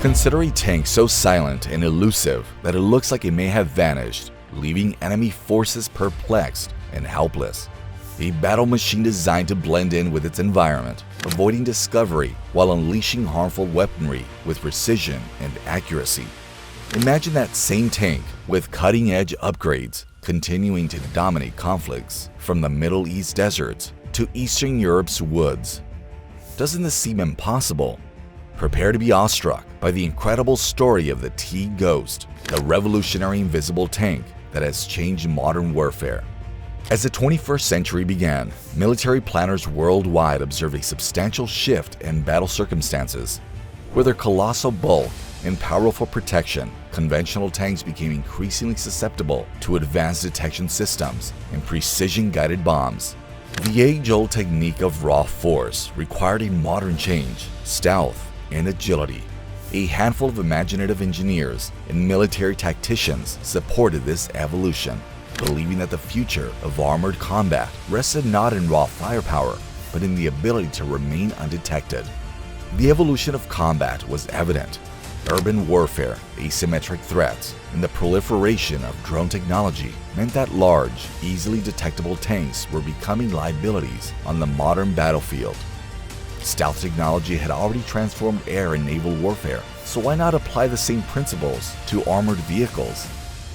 Consider a tank so silent and elusive that it looks like it may have vanished, leaving enemy forces perplexed and helpless. A battle machine designed to blend in with its environment, avoiding discovery while unleashing harmful weaponry with precision and accuracy. Imagine that same tank with cutting-edge upgrades, continuing to dominate conflicts from the Middle East deserts to Eastern Europe's woods. Doesn't this seem impossible? Prepare to be awestruck by the incredible story of the T-Ghost, the revolutionary invisible tank that has changed modern warfare. As the 21st century began, military planners worldwide observed a substantial shift in battle circumstances. With their colossal bulk and powerful protection, conventional tanks became increasingly susceptible to advanced detection systems and precision-guided bombs. The age-old technique of raw force required a modern change, stealth, and agility. A handful of imaginative engineers and military tacticians supported this evolution, believing that the future of armored combat rested not in raw firepower, but in the ability to remain undetected. The evolution of combat was evident. Urban warfare, asymmetric threats, and the proliferation of drone technology meant that large, easily detectable tanks were becoming liabilities on the modern battlefield. Stealth technology had already transformed air and naval warfare, so why not apply the same principles to armored vehicles?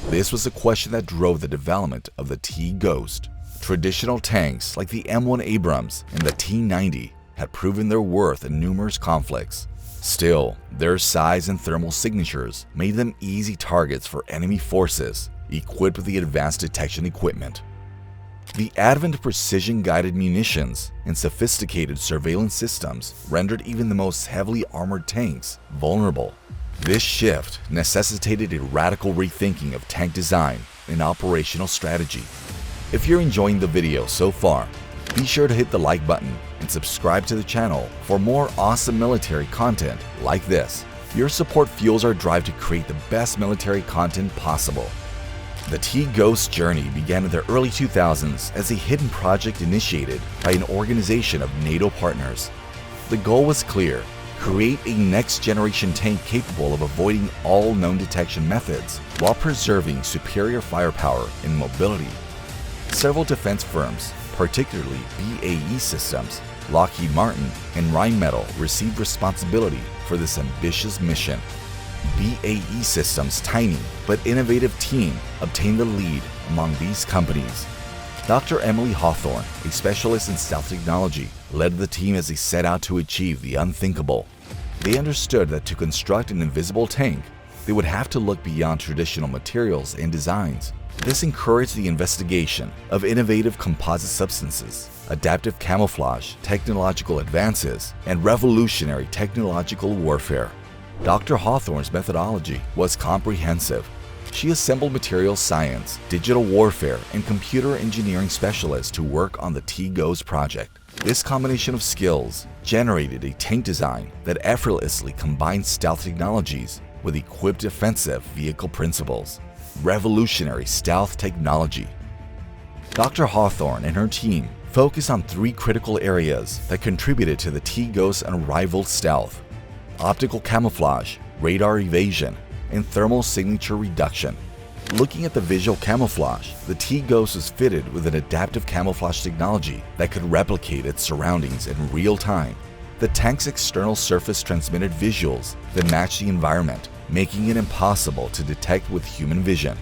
This was the question that drove the development of the T-Ghost. Traditional tanks like the M1 Abrams and the T-90 had proven their worth in numerous conflicts. Still, their size and thermal signatures made them easy targets for enemy forces equipped with the advanced detection equipment. The advent of precision-guided munitions and sophisticated surveillance systems rendered even the most heavily armored tanks vulnerable. This shift necessitated a radical rethinking of tank design and operational strategy. If you're enjoying the video so far, be sure to hit the like button and subscribe to the channel for more awesome military content like this. Your support fuels our drive to create the best military content possible. The T-Ghost journey began in the early 2000s as a hidden project initiated by an organization of NATO partners. The goal was clear: create a next-generation tank capable of avoiding all known detection methods while preserving superior firepower and mobility. Several defense firms, particularly BAE Systems, Lockheed Martin, and Rheinmetall, received responsibility for this ambitious mission. BAE Systems' tiny but innovative team obtained the lead among these companies. Dr. Emily Hawthorne, a specialist in stealth technology, led the team as they set out to achieve the unthinkable. They understood that to construct an invisible tank, they would have to look beyond traditional materials and designs. This encouraged the investigation of innovative composite substances, adaptive camouflage, technological advances, and revolutionary technological warfare. Dr. Hawthorne's methodology was comprehensive. She assembled materials science, digital warfare, and computer engineering specialists to work on the T-Ghost project. This combination of skills generated a tank design that effortlessly combined stealth technologies with equipped defensive vehicle principles. Revolutionary stealth technology. Dr. Hawthorne and her team focused on three critical areas that contributed to the T-Ghost's unrivaled stealth: optical camouflage, radar evasion, and thermal signature reduction. Looking at the visual camouflage, the T-Ghost was fitted with an adaptive camouflage technology that could replicate its surroundings in real time. The tank's external surface transmitted visuals that matched the environment, making it impossible to detect with human vision.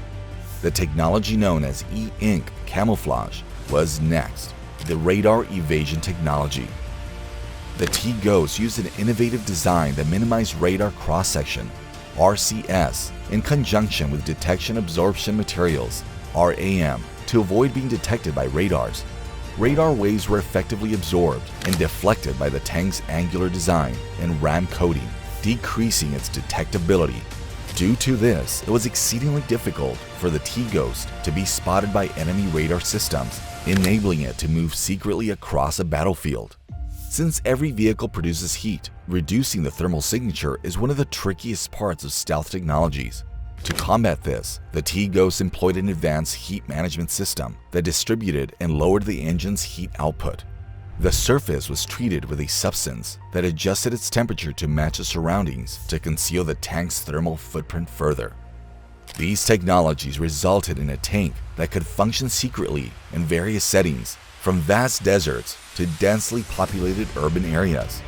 The technology known as e-ink camouflage was next, the radar evasion technology. The T-Ghost used an innovative design that minimized radar cross-section, RCS, in conjunction with detection absorption materials, RAM, to avoid being detected by radars. Radar waves were effectively absorbed and deflected by the tank's angular design and RAM coating, decreasing its detectability. Due to this, it was exceedingly difficult for the T-Ghost to be spotted by enemy radar systems, enabling it to move secretly across a battlefield. Since every vehicle produces heat, reducing the thermal signature is one of the trickiest parts of stealth technologies. To combat this, the T-Ghost employed an advanced heat management system that distributed and lowered the engine's heat output. The surface was treated with a substance that adjusted its temperature to match the surroundings to conceal the tank's thermal footprint further. These technologies resulted in a tank that could function secretly in various settings, from vast deserts to densely populated urban areas.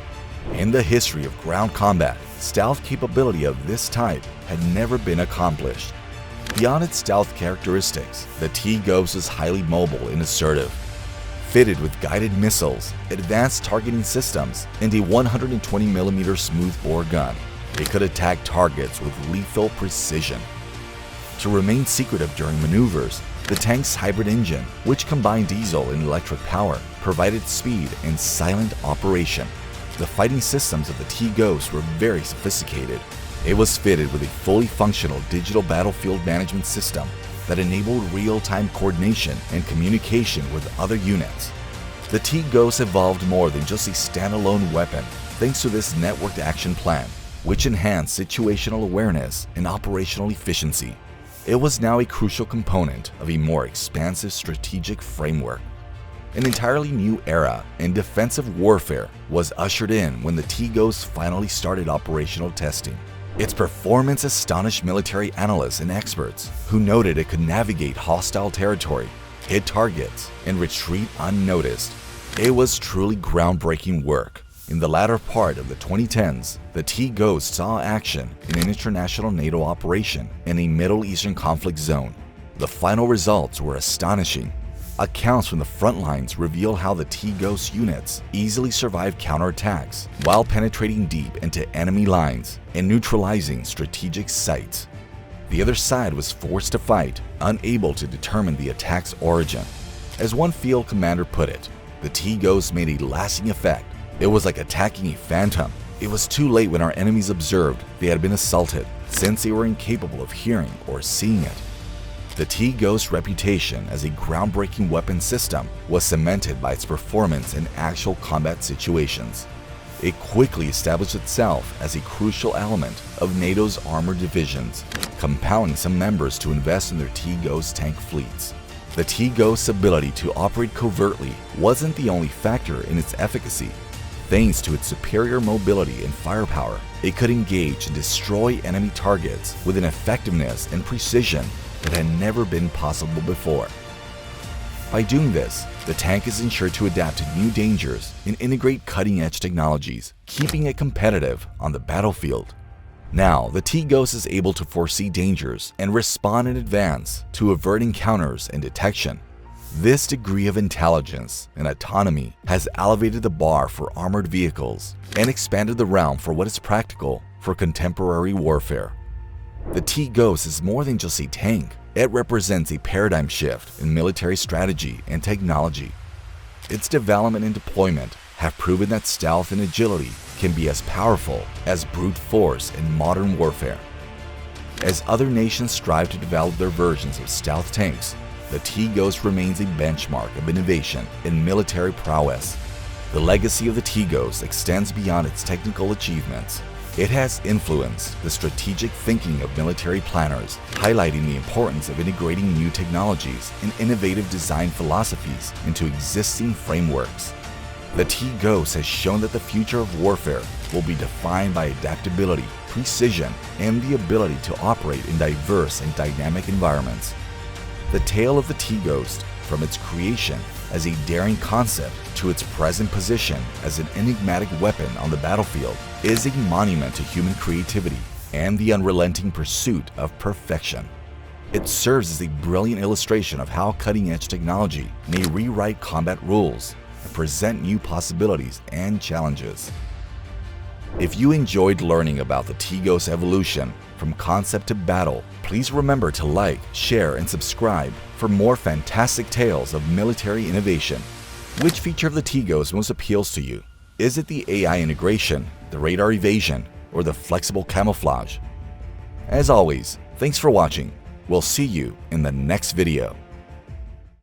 In the history of ground combat, stealth capability of this type had never been accomplished. Beyond its stealth characteristics, the T-Ghost was highly mobile and assertive. Fitted with guided missiles, advanced targeting systems, and a 120mm smoothbore gun, it could attack targets with lethal precision. To remain secretive during maneuvers, the tank's hybrid engine, which combined diesel and electric power, provided speed and silent operation. The fighting systems of the T-Ghost were very sophisticated. It was fitted with a fully functional digital battlefield management system that enabled real-time coordination and communication with other units. The T-Ghost evolved more than just a standalone weapon thanks to this networked action plan, which enhanced situational awareness and operational efficiency. It was now a crucial component of a more expansive strategic framework. An entirely new era in defensive warfare was ushered in when the T-Ghost finally started operational testing. Its performance astonished military analysts and experts who noted it could navigate hostile territory, hit targets, and retreat unnoticed. It was truly groundbreaking work. In the latter part of the 2010s, the T-Ghost saw action in an international NATO operation in a Middle Eastern conflict zone. The final results were astonishing. Accounts from the front lines reveal how the T-Ghost units easily survived counterattacks while penetrating deep into enemy lines and neutralizing strategic sites. The other side was forced to fight, unable to determine the attack's origin. As one field commander put it, the T-Ghost made a lasting effect. It was like attacking a phantom. It was too late when our enemies observed they had been assaulted, since they were incapable of hearing or seeing it. The T-Ghost's reputation as a groundbreaking weapon system was cemented by its performance in actual combat situations. It quickly established itself as a crucial element of NATO's armored divisions, compelling some members to invest in their T-Ghost tank fleets. The T-Ghost's ability to operate covertly wasn't the only factor in its efficacy. Thanks to its superior mobility and firepower, it could engage and destroy enemy targets with an effectiveness and precision that had never been possible before. By doing this, the tank is ensured to adapt to new dangers and integrate cutting-edge technologies, keeping it competitive on the battlefield. Now, the T-Ghost is able to foresee dangers and respond in advance to avert encounters and detection. This degree of intelligence and autonomy has elevated the bar for armored vehicles and expanded the realm for what is practical for contemporary warfare. The T-Ghost is more than just a tank. It represents a paradigm shift in military strategy and technology. Its development and deployment have proven that stealth and agility can be as powerful as brute force in modern warfare. As other nations strive to develop their versions of stealth tanks, the T-Ghost remains a benchmark of innovation in military prowess. The legacy of the T-Ghost extends beyond its technical achievements. It has influenced the strategic thinking of military planners, highlighting the importance of integrating new technologies and innovative design philosophies into existing frameworks. The T-Ghost has shown that the future of warfare will be defined by adaptability, precision, and the ability to operate in diverse and dynamic environments. The tale of the T-Ghost, from its creation as a daring concept to its present position as an enigmatic weapon on the battlefield, is a monument to human creativity and the unrelenting pursuit of perfection. It serves as a brilliant illustration of how cutting-edge technology may rewrite combat rules and present new possibilities and challenges. If you enjoyed learning about the T-Ghost evolution from concept to battle, please remember to like, share, and subscribe for more fantastic tales of military innovation. Which feature of the T-Ghost most appeals to you? Is it the AI integration, the radar evasion, or the flexible camouflage? As always, thanks for watching. We'll see you in the next video.